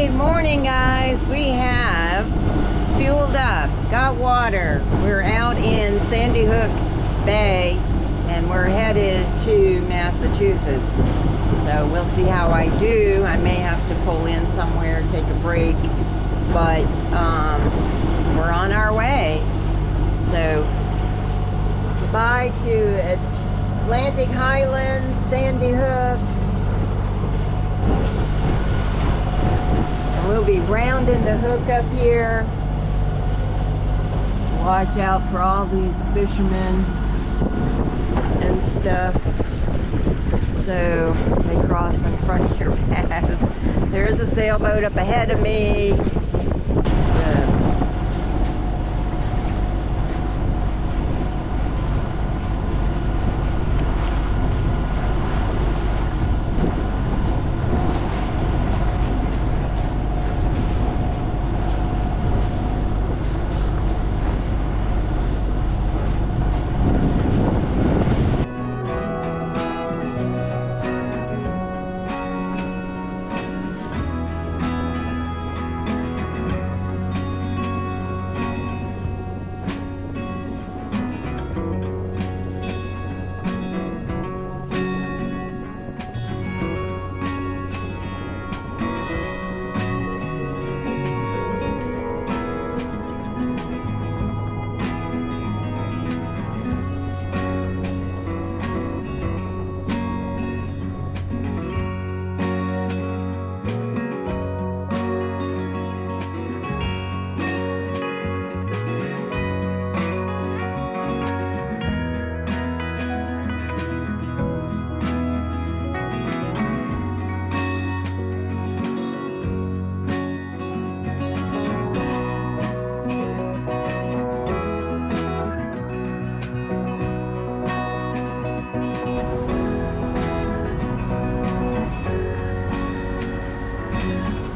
Good morning, guys. We have fueled up, got water. We're out in Sandy Hook Bay and we're headed to Massachusetts. So we'll see how I do. I may have to pull in somewhere, take a break, but we're on our way. So goodbye to Atlantic Highlands, Sandy Hook. We'll be rounding the hook up here. Watch out for all these fishermen and stuff. So they cross in front of your path. There's a sailboat up ahead of me.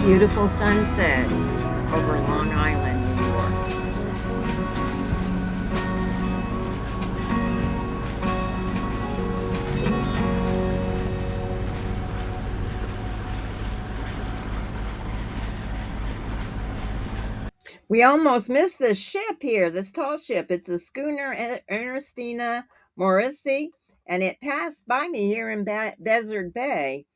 Beautiful sunset over Long Island, New York. We almost missed this ship here, this tall ship. It's a schooner, Ernestina Morrissey, and it passed by me here in Buzzard Bay.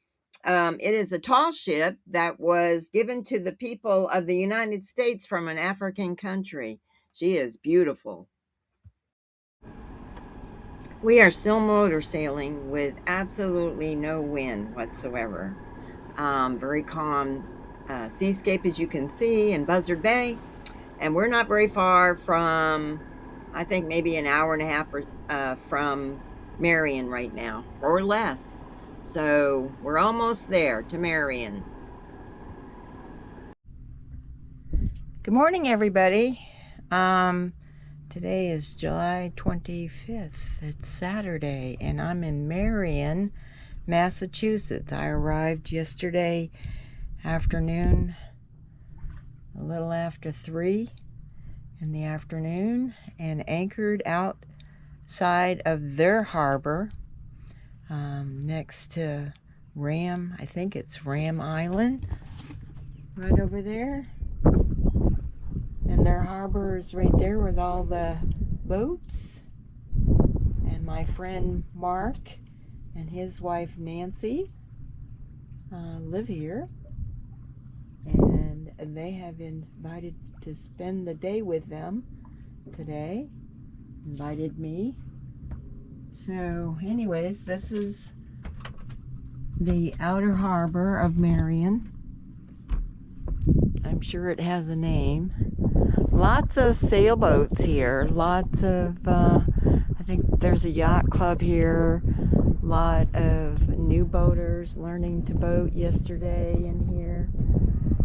It is a tall ship that was given to the people of the United States from an African country. She is beautiful. We are still motor sailing with absolutely no wind whatsoever. Very calm seascape, as you can see, in Buzzard Bay. And we're not very far from, I think maybe an hour and a half from Marion right now, or less. So we're almost there to Marion. Good morning, everybody. Today is July 25th. It's Saturday, and I'm in Marion, Massachusetts. I arrived yesterday afternoon, a little after 3 in the afternoon, and anchored outside of their harbor. Next to Ram, I think it's Ram Island, right over there. And their harbor is right there with all the boats. And my friend Mark and his wife Nancy live here. And they have invited to spend the day with them today. Invited me. So anyways, this is the outer harbor of Marion. I'm sure it has a name. Lots of sailboats here. Lots of, I think there's a yacht club here. A lot of new boaters learning to boat yesterday in here.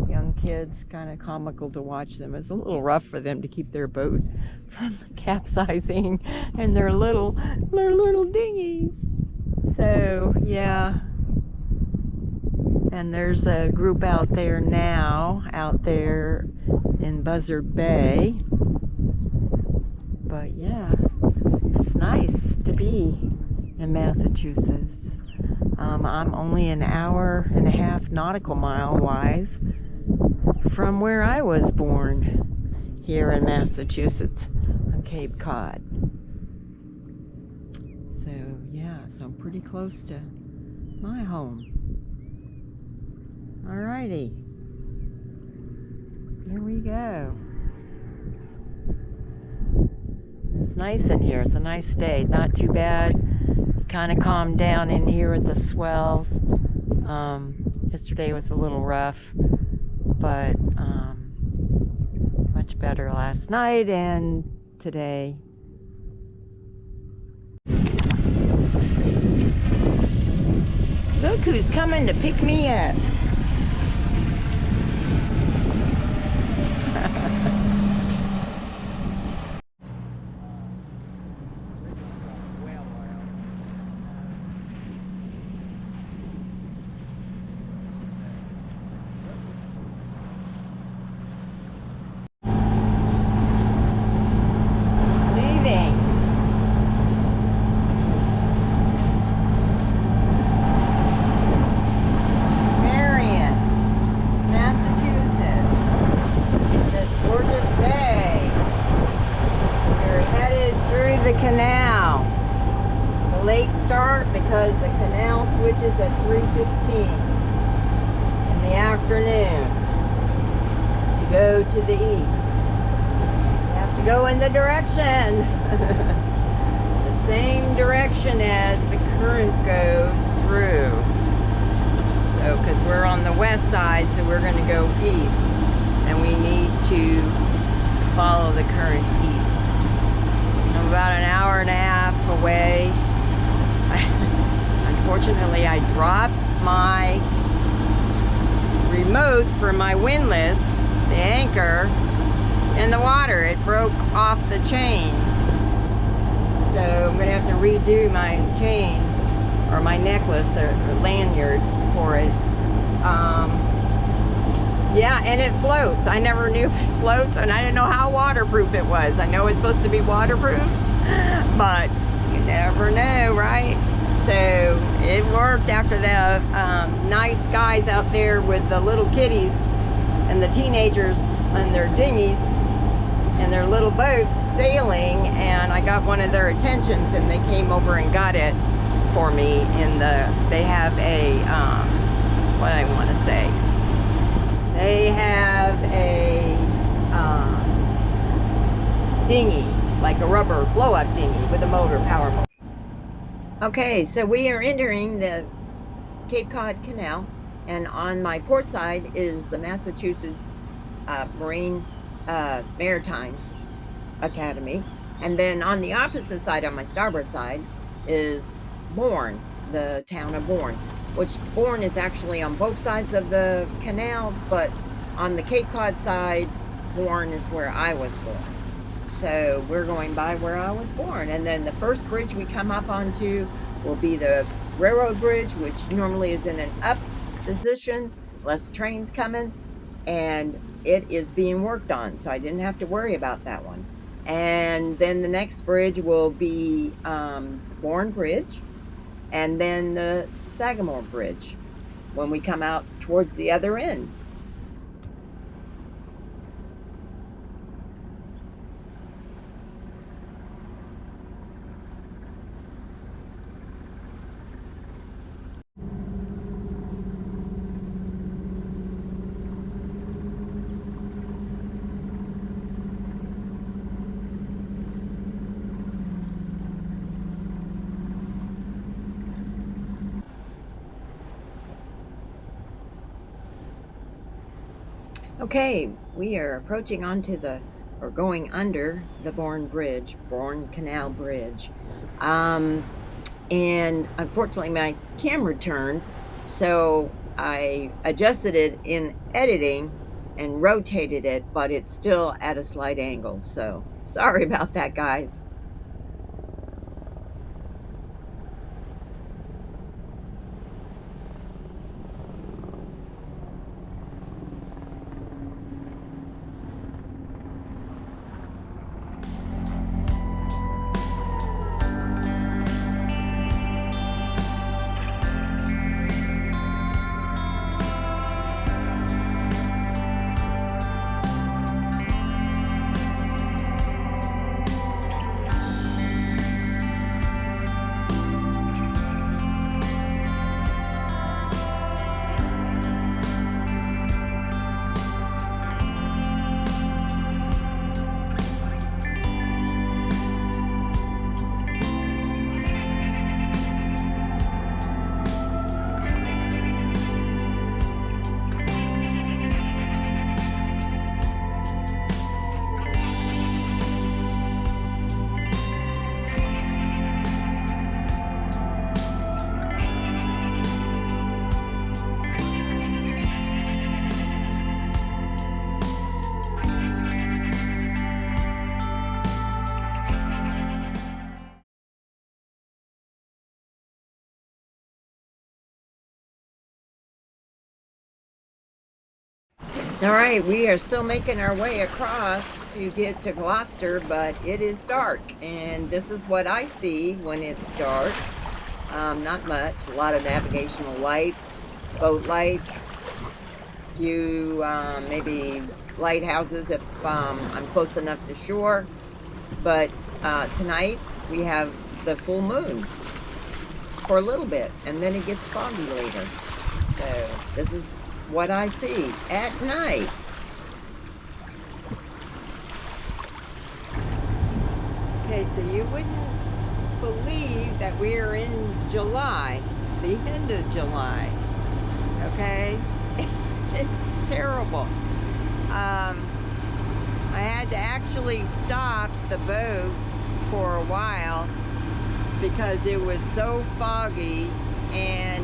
Young kids, kind of comical to watch them. It's a little rough for them to keep their boat from capsizing in their little dinghies. So yeah, and there's a group out there now, out there in Buzzard Bay. But yeah, it's nice to be in Massachusetts. I'm only an hour and a half nautical mile wise from where I was born here in Massachusetts on Cape Cod. So yeah, so I'm pretty close to my home. Alrighty, here we go. It's nice in here. It's a nice day. Not too bad. Kind of calmed down in here with the swells. Yesterday was a little rough, but much better last night and today. Look who's coming to pick me up. Marion, Massachusetts. This gorgeous day. We're headed through the canal. The late start because the canal switches at 3:15 in the afternoon to go to the east. You have to go in the direction. The same direction as the current goes through. So, because we're on the west side, so we're going to go east, and we need to follow the current east. I'm about an hour and a half away. Unfortunately, I dropped my remote for my windlass, the anchor, in the water. It broke off the chain. So I'm going to have to redo my chain, or my necklace, or lanyard for it. Yeah, and it floats. I never knew if it floats, and I didn't know how waterproof it was. I know it's supposed to be waterproof, but you never know, right? So it worked after the nice guys out there with the little kiddies and the teenagers and their dinghies and their little boats sailing, and I got one of their attentions, and they came over and got it for me. They have a what I want to say. They have a dinghy, like a rubber blow-up dinghy with a power motor. Okay, so we are entering the Cape Cod Canal, and on my port side is the Massachusetts Maritime Academy, and then on the opposite side, on my starboard side, is Bourne, the town of Bourne, which Bourne is actually on both sides of the canal, but on the Cape Cod side, Bourne is where I was born. So we're going by where I was born, and then the first bridge we come up onto will be the railroad bridge, which normally is in an up position, less trains coming, and it is being worked on, so I didn't have to worry about that one. And then the next bridge will be Bourne Bridge, and then the Sagamore Bridge when we come out towards the other end. Okay, we are approaching onto or going under the Bourne Bridge, Bourne Canal Bridge. And unfortunately my camera turned, so I adjusted it in editing and rotated it, but it's still at a slight angle, so sorry about that, guys. All right, we are still making our way across to get to Gloucester, but it is dark, and this is what I see when it's dark. Not much, a lot of navigational lights, boat lights, few maybe lighthouses if I'm close enough to shore. But tonight we have the full moon for a little bit, and then it gets foggy later. So this is what I see at night. Okay, so you wouldn't believe that we're in July, the end of July. Okay, it's terrible. I had to actually stop the boat for a while because it was so foggy, and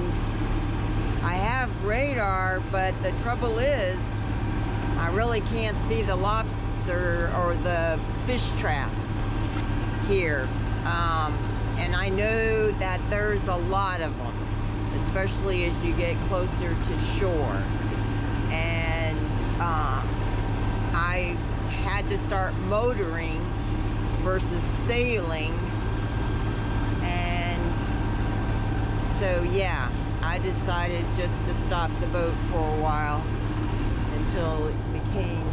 I have radar, but the trouble is I really can't see the lobster or the fish traps here, and I know that there's a lot of them, especially as you get closer to shore. And I had to start motoring versus sailing, and so yeah, I decided just to stop the boat for a while until it became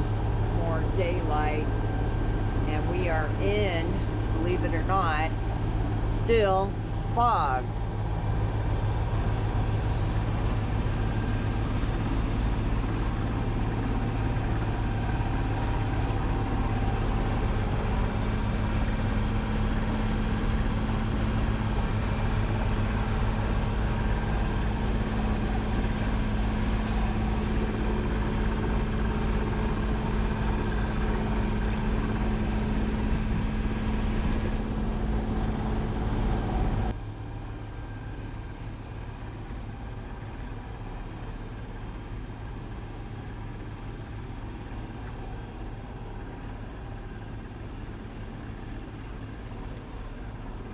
more daylight. And we are in, believe it or not, still fog.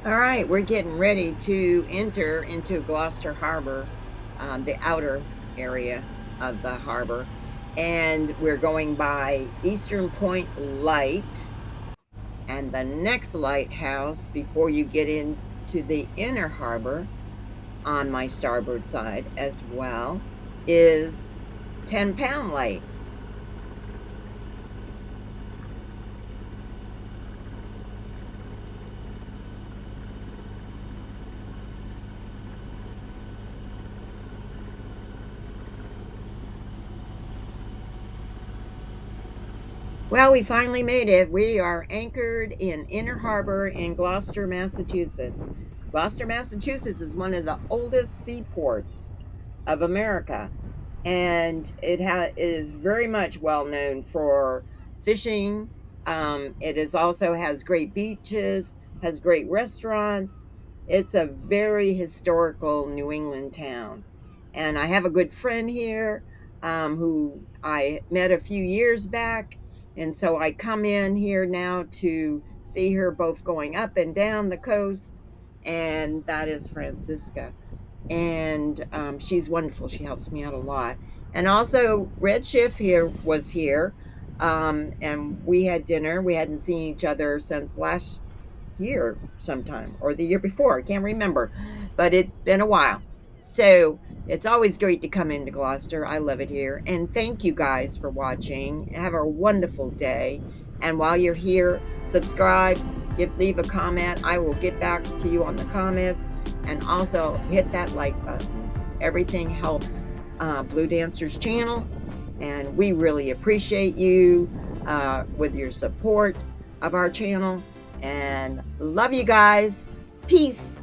All right, we're getting ready to enter into Gloucester Harbor, the outer area of the harbor, and we're going by Eastern Point Light, and the next lighthouse before you get into the inner harbor on my starboard side as well is 10-pound Light. Well, we finally made it. We are anchored in Inner Harbor in Gloucester, Massachusetts. Gloucester, Massachusetts is one of the oldest seaports of America, and it is very much well known for fishing. It also has great beaches, has great restaurants. It's a very historical New England town. And I have a good friend here who I met a few years back. And so I come in here now to see her both going up and down the coast. And that is Francisca. And she's wonderful. She helps me out a lot. And also Red Schiff was here. And we had dinner. We hadn't seen each other since last year sometime, or the year before. I can't remember. But it's been a while. So it's always great to come into Gloucester. I love it here. And thank you guys for watching. Have a wonderful day. And while you're here, subscribe, leave a comment. I will get back to you on the comments. And also hit that like button. Everything helps Blue Dancer's channel. And we really appreciate you with your support of our channel. And love you guys. Peace.